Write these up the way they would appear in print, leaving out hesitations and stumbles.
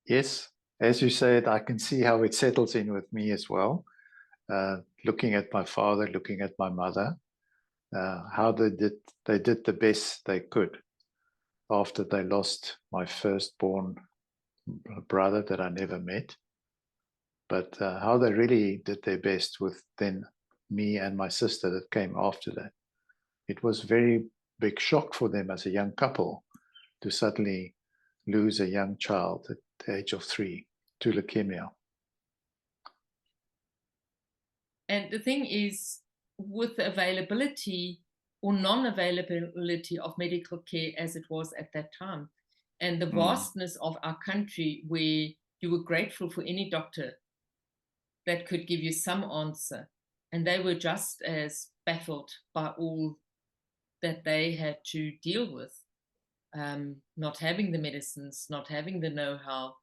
Yes, as you said, I can see how it settles in with me as well. Looking at my father, looking at my mother, how they did the best they could after they lost my firstborn brother that I never met. But how they really did their best with then me and my sister that came after that. It was very big shock for them as a young couple to suddenly lose a young child at the age of 3 to leukemia. And the thing is, with the availability or non-availability of medical care as it was at that time, and the Mm, vastness of our country where you were grateful for any doctor that could give you some answer, and they were just as baffled by all that they had to deal with, not having the medicines, not having the know-how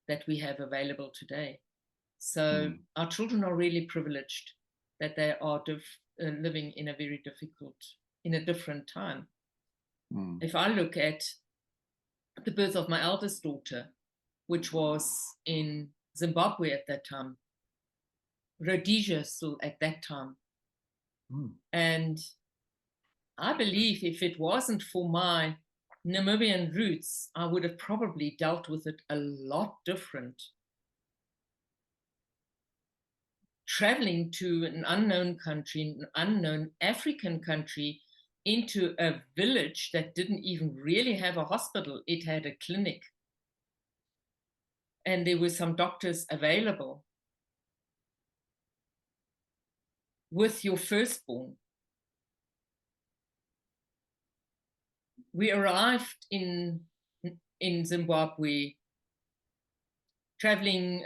that we have available today. So mm, our children are really privileged that they are living in a very difficult, in a different time. mm, If I look at the birth of my eldest daughter, which was in Zimbabwe at that time, Rhodesia still at that time, mm. and I believe if it wasn't for my Namibian roots, I would have probably dealt with it a lot different. Traveling to an unknown country, an unknown African country, into a village that didn't even really have a hospital. It had a clinic, and there were some doctors available with your firstborn. We arrived in Zimbabwe, traveling,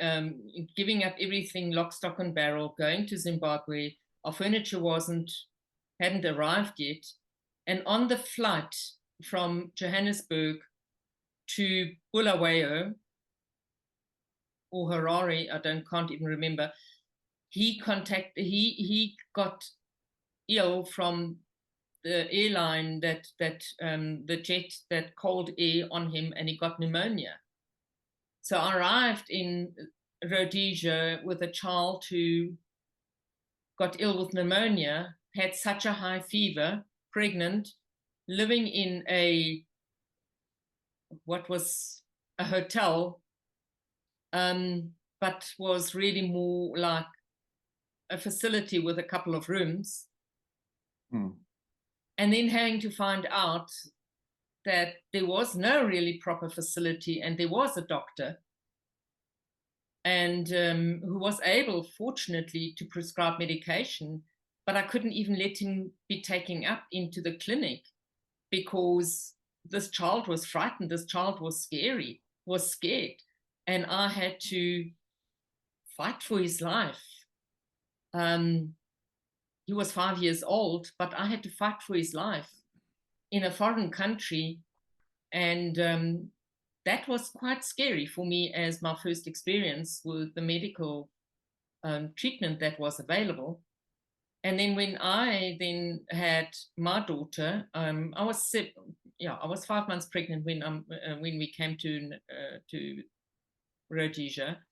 giving up everything, lock, stock, and barrel, going to Zimbabwe. Our furniture hadn't arrived yet, and on the flight from Johannesburg to Bulawayo or Harare, can't even remember. He got ill from the airline the jet that called air on him, and he got pneumonia. So I arrived in Rhodesia with a child who got ill with pneumonia, had such a high fever, pregnant, living in what was a hotel, but was really more like a facility with a couple of rooms. Mm. And then having to find out that there was no really proper facility, and there was a doctor, and who was able, fortunately, to prescribe medication, but I couldn't even let him be taken up into the clinic because this child was frightened, this child was scared, and I had to fight for his life. He was 5 years old, but I had to fight for his life in a foreign country, and that was quite scary for me as my first experience with the medical treatment that was available. And then when I then had my daughter, I was 5 months pregnant when we came to Rhodesia,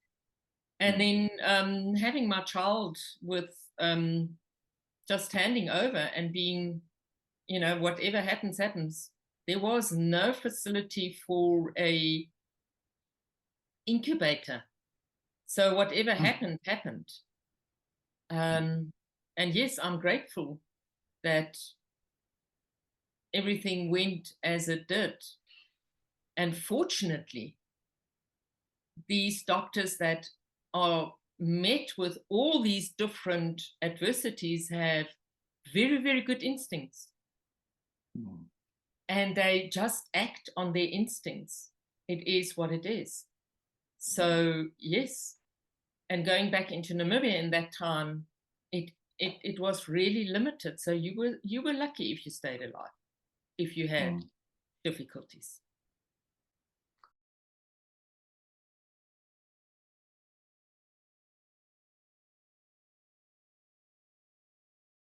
and Mm. then having my child with just handing over and being, whatever happens, happens. There was no facility for a incubator. So whatever Mm. happened, happened. Um, and yes, I'm grateful that everything went as it did. And fortunately, these doctors that are met with all these different adversities have very, very good instincts. Mm. And they just act on their instincts. It is what it is. So yes, and going back into Namibia in that time, it was really limited. So you were lucky if you stayed alive, if you had Mm. difficulties.